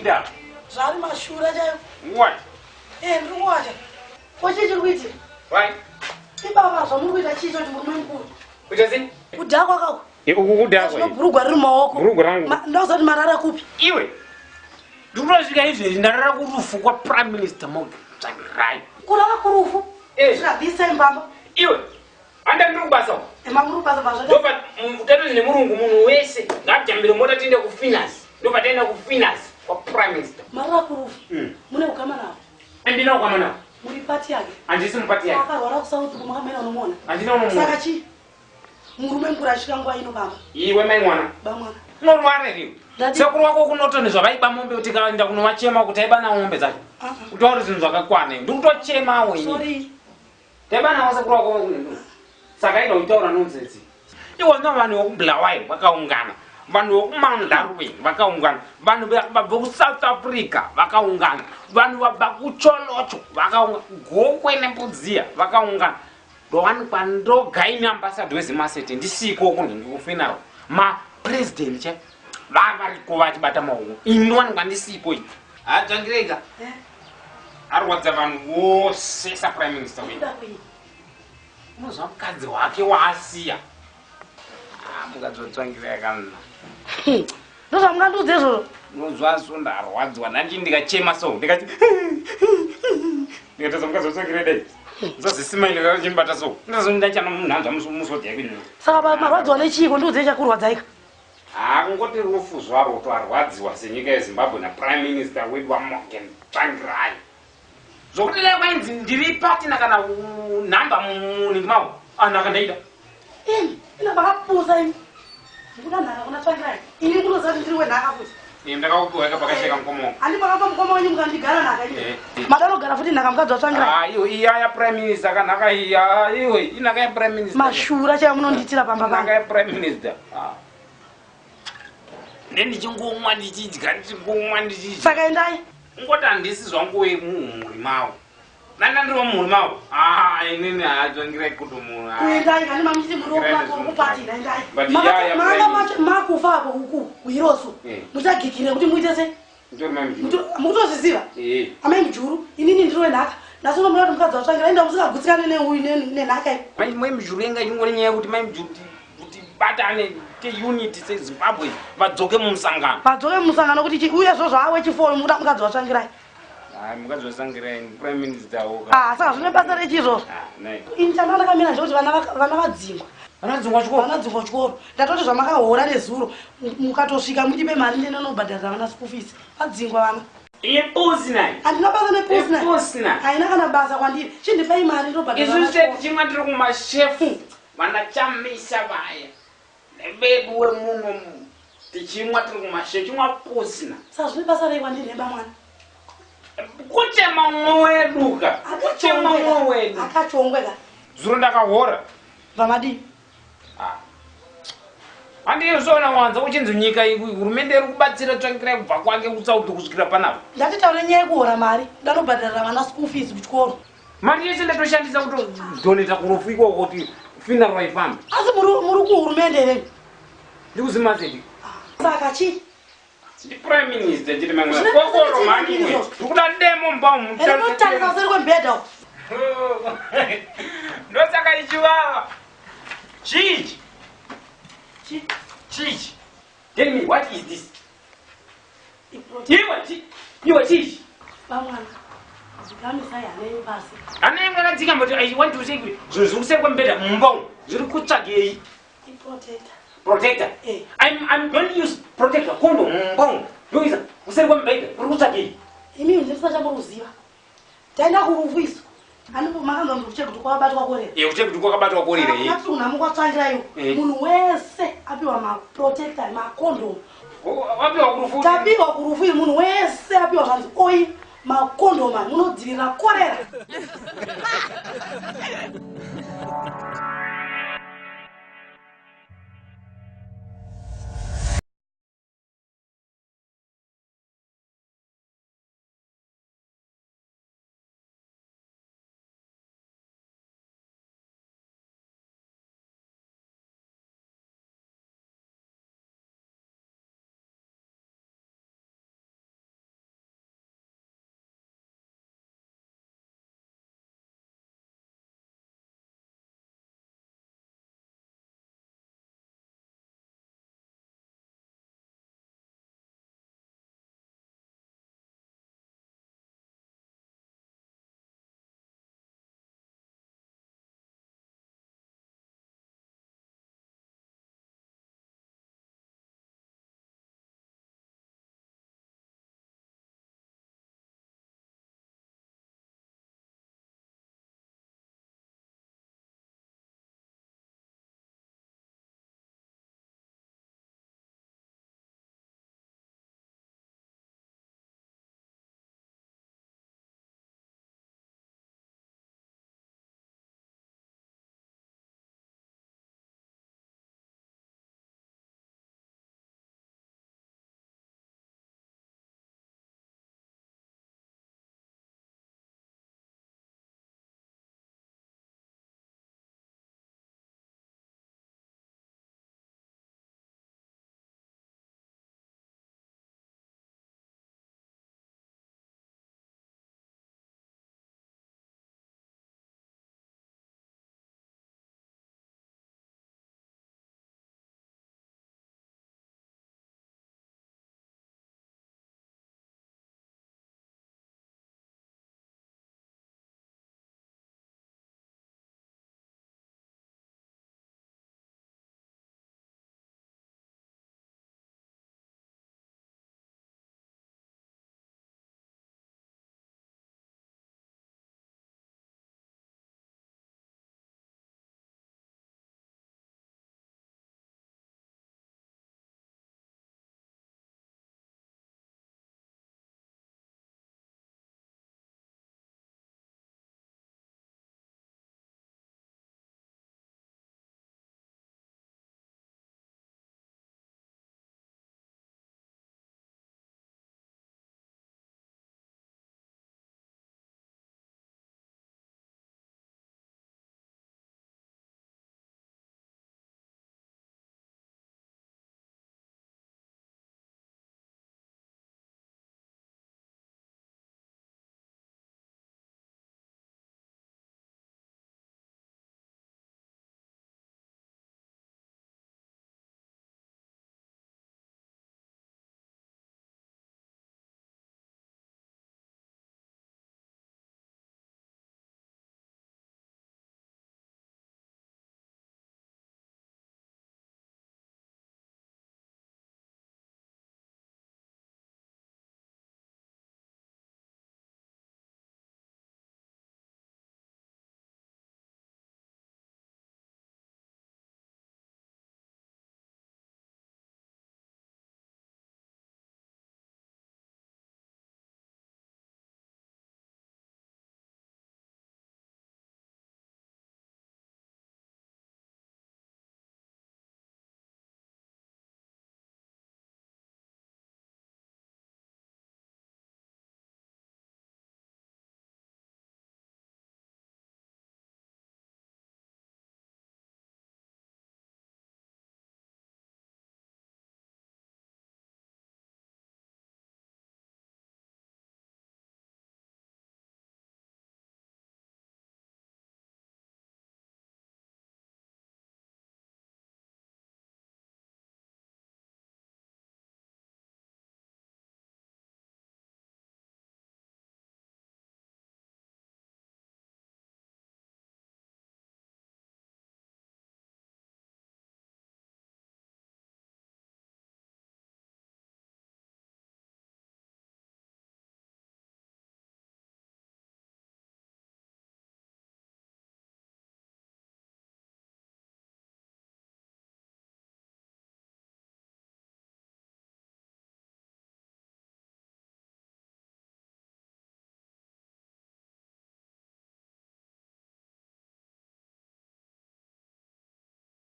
Ida. Zvali mashura chayo. What? Ndiri kuwacha. Kochi chiri kuitika. Why? Ibaba zvamuri kuita chicho kuti murume mukuru. Uchasi? Kudhakwa kako. Ukudhakwa. Bhurugwa riri mumaoko. Bhurugwa rangu. Ndakuzati marara kupi? Iwe. Ndikutosvika izvezvi ndarara kurufu kwaPrime Minister Morgan Tsvangirai. Kurara kurufu? Zvirabvisa imbamba. Iwe. Anda ndiri kubasa. Muri kubasa basa. Ndopa utano nemurungu munhu wese ngajambire mota tiende kufinance. Ndopa tiende kufinance kwaPrime Minister. Marara kurufu. Mune ukama nawo. Andina ukama nawo. Muri pati yake. Andisi mupati yake. Akarwara kusauti kumakamena unomona. Andina unomona. Saka chi? Murume mukuru asvika nguva ino baba. Iwe mai mwana. Bamwana. Unorwara riwe. Sekuru wako kunotoni zvavaiba mombe kuti kaenda kunovachema kuti aiba na mombe dzacho. Utauri zvinhu zvakakwana. Ndikutochema wenye. Sorry. Taiba nawo sekuru wako. Saka ino utaura nonsense. Iwo ndo vanhu vokubulawayo vakaungana. Vanhu vokumandarwe vakaungana. Vanhu vabva kuSouth Africa vakaungana. Vanhu vabva kuCholocho vakaungana. Gokwe neMbudziya vakaungana. Ndowanikwa ndogaini ambassador weZimasete ndisiko kunhingikufinaro. President che vavariko vachibata maoko. Inowanikwa ndisiko iyi. Tsvangirei. Arwadza vanhu vose saPrime Minister wedu. Unozva mukadzi wake waasiya. Mukadzi waTsvangirai kana. Ndozvamungandiudza izvozvo. Unozva so ndarwadziwa ndanji ndikachema so ndikati. Ndikatoza mukadzi waTsvangirai dai. Zazisimaile rachibata so. Ndazondachana munhanza musodya kwini. Saka marwadziwa nechiko ndiudze chakurwadzaika. Kungoti rufu zvaro twarwadziwa senyika yeZimbabwe naPrime Minister wedu waMorgan Tsvangirai. Zvokuti dai kwainzi ndiri patina kana nhamba muningi mavo ndakandaida. Ina vakapusa ini. Ndikuda nhaka kuna Tsvangirai. Ini kunoziva kuti ndiri wenhaka futi. Ndakakupiwa yakapakasheka mukomo. Handi makapa mukomo wenyu mukandigara nhaka ini. Madanogara futi nhaka mukadzi waTsvangirai. Iwe iya yaPrime Minister kanhaka iya. Iwe inhaka yaPrime Minister. Mashura chaivo munonditira pamba pamba. Nhaka yaPrime Minister. Ndichingomwa ndichidya ndichingomwa ndichidya. Saka endai. Ngoti handisi zvangu wemuhumuri mavo. Nanga ndiri wamumhuri mavo. Inini haTsvangirai kuti munhu. Endai kandi mamuchiti muri wokupatira endai. Makufa apo uku kuiroso. Muchagikire kuti muite sei? Mukutozviziva? Amai mujuru inini ndiri wenhaka. Nhasi unomuna kuti mukadzi waTsvangirai enda musingagutsikane neuyu nenhaka iyi. Mai mujuru yenga ingori nyaya yekuti mai mujuru kuti batane unit seZimbabwe vadzoke mumusangano. Vadzoke mumusangano kuti uye zvozvo awe chiforo mukuda mukadzi waTsvangirai. Mukadzi waTsvangirai Prime Minister woka. Saka zvine basa rechizvozvo. Ini chandakakamira ndechoti vana vadzingwa. Vanadzingwa chikoro. Vanadzingwa chikoro. Ndatoti zvamakahora nezuro mukatosvika muchipe mari ndinonobhadharira vana school fees. Vadzingwa vana. Ipusi nayi. Handina basa nepusi nayi. Ipusi nayi. Haina kana basa kwandiri. Chindipai mari ndinobhadharira vana. Isu seti chimwe tiri kumashefu. Vanachamisa vaya. Nebedu wemuno tichimwa tiri kumashefu chimwa pusina. Saka zvine basa rei kwandiri neba mwana. Kuchema mwoyo weduka. Kuchema mwoyo wedu. Akachongweka. Zuro ndakahora. Vamadi. Handizvona wanza uchinzi nyika hurumende iri kubatsira Tsvangirai kubva kwake kuSouth kusvikira panapa. Ndatitaure nyaya yekuhora mari. Ndanobhadharira vana school fees kuchikoro. Mari yese ndatoshandisa kutodoneta kurufu ikoko kuti funeral ifambe. Asi muri kuhurumende here? NdikuZimasete. Saka chi? Prime Minister ndiri mamwe. Kokoro mani. Ndikuda demo mbamu. Ndinotarisa seri kwembhedha. Ndosaka ichiwawa. Chichi. Tell me what is this? Iwe chichi. Bamwana. Zvikamisa yanei pasi. Anenge akadzika mboti I want to say kuti zvinhu zviri kuseri kwembhedha mumbongo zviri kutsvagei. Protector. I'm going to use protector condom mumbongo. Ndoiza kuseri kwembhedha uri kutsvagei. Imi ndisachamboruziva. Taenda kurufu isu. Handipo makanzwa ndikucheka kuti kwakabatwa korera. Ucheke kuti kwakabatwa korera. Kuti unhamu kwaTsvangiraiwo. Munhu wese apiwa maprotector, makondom. Wapiwa kurufu. Tapiwa kurufu munhu wese apiwa zvanzi oi makondom munodzivirira korera.